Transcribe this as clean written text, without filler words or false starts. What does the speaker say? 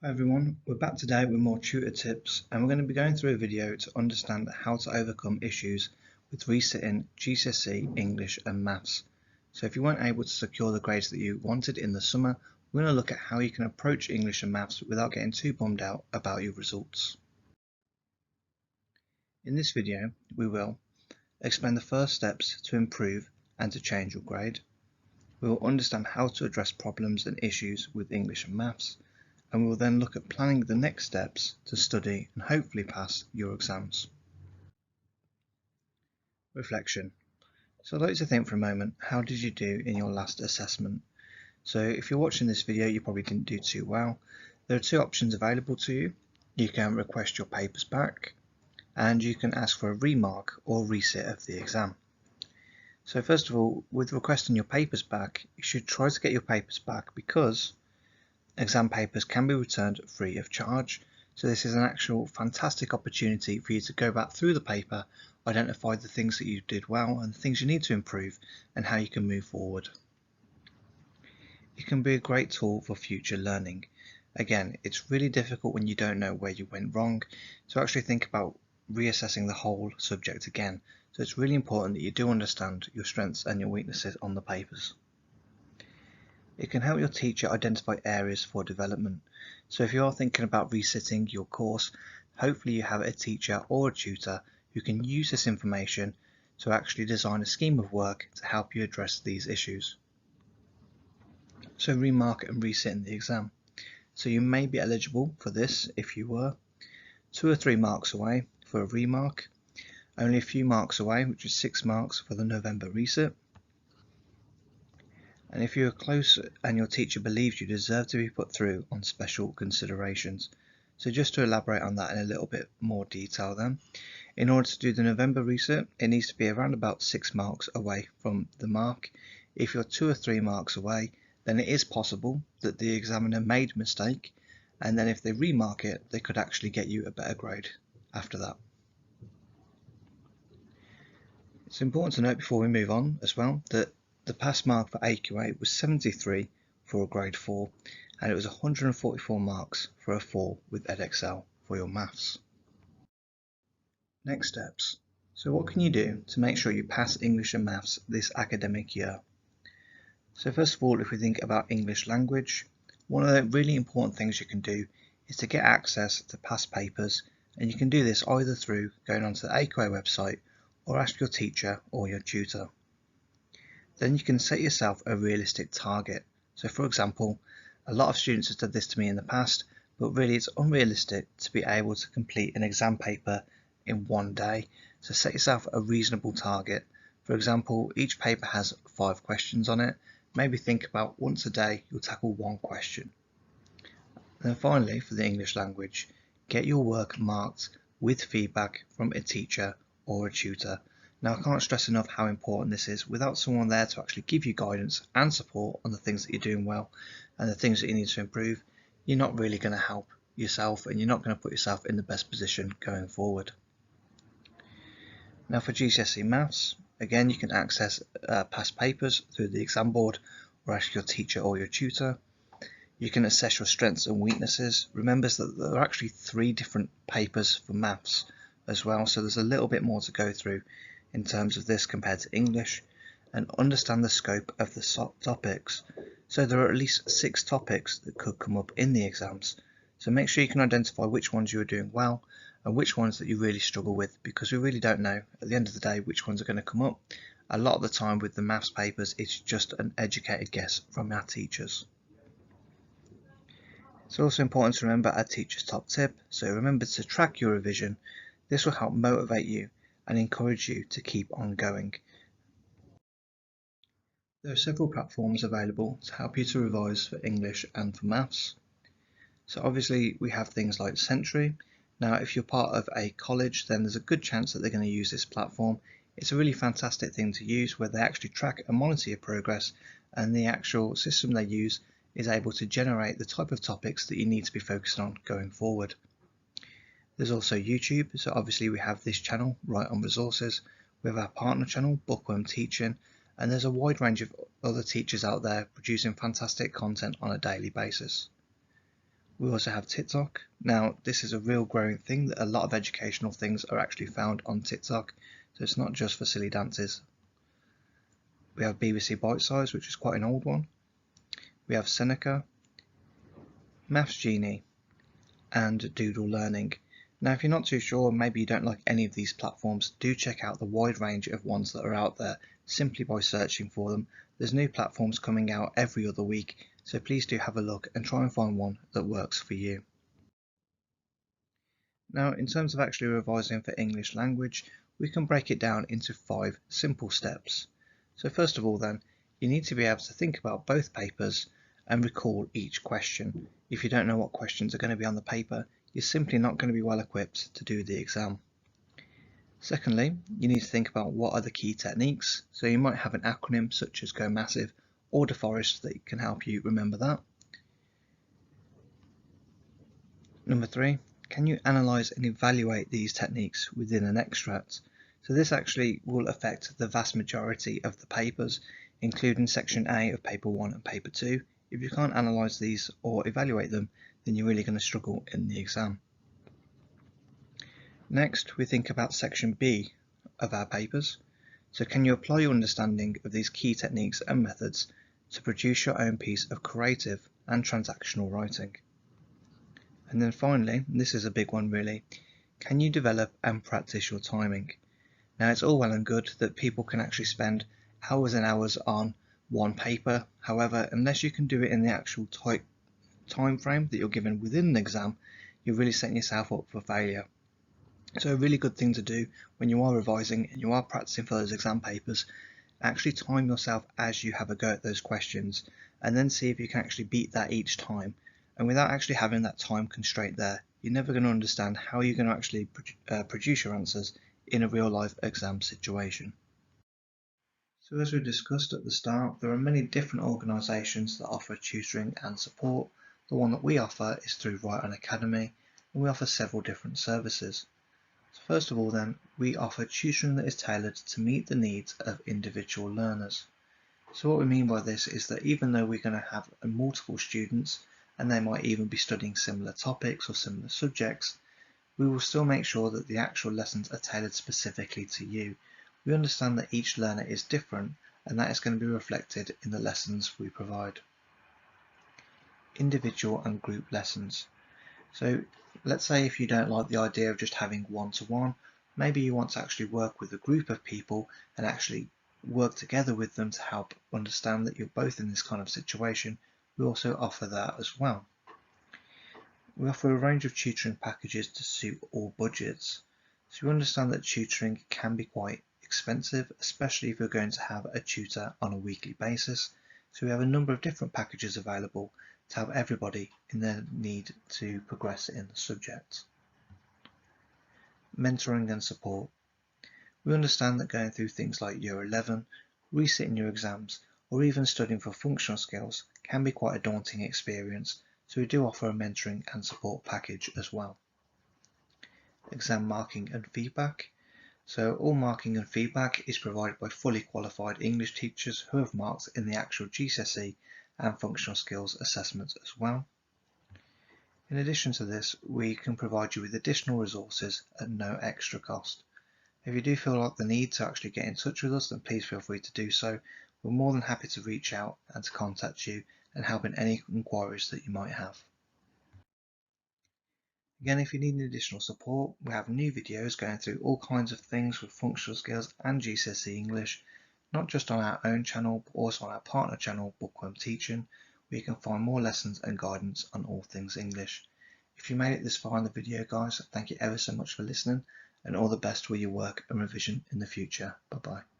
Hi everyone, we're back today with more tutor tips and we're going to be going through a video to understand how to overcome issues with resitting GCSE English and Maths. So if you weren't able to secure the grades that you wanted in the summer, we're going to look at how you can approach English and Maths without getting too bummed out about your results. In this video, we will explain the first steps to improve and to change your grade. We will understand how to address problems and issues with English and Maths, and we will then look at planning the next steps to study and hopefully pass your exams. Reflection. So I'd like to think for a moment, how did you do in your last assessment? So if you're watching this video, you probably didn't do too well. There are two options available to you. You can request your papers back, and you can ask for a remark or resit of the exam. So first of all, with requesting your papers back, you should try to get your papers back because exam papers can be returned free of charge. So this is an actual fantastic opportunity for you to go back through the paper, identify the things that you did well and the things you need to improve and how you can move forward. It can be a great tool for future learning. Again, it's really difficult when you don't know where you went wrong to actually think about reassessing the whole subject again. So it's really important that you do understand your strengths and your weaknesses on the papers. It can help your teacher identify areas for development. So if you are thinking about resitting your course, hopefully you have a teacher or a tutor who can use this information to actually design a scheme of work to help you address these issues. So remark and resitting the exam. So you may be eligible for this if you were 2 or 3 marks away for a remark, only a few marks away, which is 6 marks for the November resit. And if you are close and your teacher believes you deserve to be put through on special considerations. So just to elaborate on that in a little bit more detail then, in order to do the November resit, it needs to be around about 6 marks away from the mark. If you're 2 or 3 marks away, then it is possible that the examiner made a mistake, and then if they remark it, they could actually get you a better grade after that. It's important to note before we move on as well that the pass mark for AQA was 73 for a grade 4, and it was 144 marks for a 4 with Edexcel for your maths. Next steps. So what can you do to make sure you pass English and maths this academic year? So first of all, if we think about English language, one of the really important things you can do is to get access to past papers, and you can do this either through going onto the AQA website or ask your teacher or your tutor. Then you can set yourself a realistic target. So for example, a lot of students have said this to me in the past, but really it's unrealistic to be able to complete an exam paper in one day. So set yourself a reasonable target. For example, each paper has 5 questions on it. Maybe think about once a day you'll tackle 1 question. And then finally, for the English language, get your work marked with feedback from a teacher or a tutor. Now I can't stress enough how important this is. Without someone there to actually give you guidance and support on the things that you're doing well and the things that you need to improve, you're not really going to help yourself and you're not going to put yourself in the best position going forward. Now for GCSE Maths, again you can access past papers through the exam board or ask your teacher or your tutor. You can assess your strengths and weaknesses. Remember that there are actually 3 different papers for maths as well, so there's a little bit more to go through in terms of this compared to English, and understand the scope of the topics. So there are at least 6 topics that could come up in the exams, so make sure you can identify which ones you are doing well and which ones that you really struggle with, because we really don't know at the end of the day which ones are going to come up. A lot of the time with the maths papers it's just an educated guess from our teachers. It's also important to remember our teacher's top tip, so remember to track your revision. This will help motivate you and encourage you to keep on going. There are several platforms available to help you to revise for English and for maths. So obviously we have things like Sentry. Now if you're part of a college, then there's a good chance that they're going to use this platform. It's a really fantastic thing to use where they actually track and monitor your progress, and the actual system they use is able to generate the type of topics that you need to be focusing on going forward. There's also YouTube, so obviously we have this channel right on resources. We have our partner channel, Bookworm Teaching, and there's a wide range of other teachers out there producing fantastic content on a daily basis. We also have TikTok. Now, this is a real growing thing that a lot of educational things are actually found on TikTok, so it's not just for silly dances. We have BBC Bite Size, which is quite an old one. We have Seneca, Maths Genie, and Doodle Learning. Now, if you're not too sure, maybe you don't like any of these platforms, do check out the wide range of ones that are out there simply by searching for them. There's new platforms coming out every other week, so please do have a look and try and find one that works for you. Now, in terms of actually revising for English language, we can break it down into 5 simple steps. So first of all then, you need to be able to think about both papers and recall each question. If you don't know what questions are going to be on the paper, you're simply not going to be well equipped to do the exam. Secondly, you need to think about what are the key techniques. So you might have an acronym such as Go Massive or DeForest that can help you remember that. Number 3, can you analyse and evaluate these techniques within an extract? So this actually will affect the vast majority of the papers, including section A of paper 1 and paper 2. If you can't analyse these or evaluate them, then you're really going to struggle in the exam. Next, we think about section B of our papers. So can you apply your understanding of these key techniques and methods to produce your own piece of creative and transactional writing? And then finally, this is a big one really, can you develop and practice your timing? Now it's all well and good that people can actually spend hours and hours on one paper, however, unless you can do it in the actual tight time frame that you're given within the exam, you're really setting yourself up for failure. So a really good thing to do when you are revising and you are practicing for those exam papers, actually time yourself as you have a go at those questions and then see if you can actually beat that each time. And without actually having that time constraint there, you're never going to understand how you're going to actually produce your answers in a real life exam situation. So as we discussed at the start, there are many different organisations that offer tutoring and support. The one that we offer is through Write On Academy, and we offer several different services. So first of all then, we offer tutoring that is tailored to meet the needs of individual learners. So what we mean by this is that even though we're going to have multiple students, and they might even be studying similar topics or similar subjects, we will still make sure that the actual lessons are tailored specifically to you. We understand that each learner is different, and that is going to be reflected in the lessons we provide. Individual and group lessons. So let's say if you don't like the idea of just having one-to-one, maybe you want to actually work with a group of people and actually work together with them to help understand that you're both in this kind of situation. We also offer that as well. We offer a range of tutoring packages to suit all budgets. So we understand that tutoring can be quite expensive, especially if you're going to have a tutor on a weekly basis. So we have a number of different packages available to help everybody in their need to progress in the subject. Mentoring and support. We understand that going through things like Year 11, resitting your exams, or even studying for functional skills can be quite a daunting experience, so we do offer a mentoring and support package as well. Exam marking and feedback. So all marking and feedback is provided by fully qualified English teachers who have marked in the actual GCSE and functional skills assessments as well. In addition to this, we can provide you with additional resources at no extra cost. If you do feel like the need to actually get in touch with us, then please feel free to do so. We're more than happy to reach out and to contact you and help in any inquiries that you might have. Again, if you need additional support, we have new videos going through all kinds of things with functional skills and GCSE English, not just on our own channel, but also on our partner channel, Bookworm Teaching, where you can find more lessons and guidance on all things English. If you made it this far in the video, guys, thank you ever so much for listening, and all the best with your work and revision in the future. Bye bye.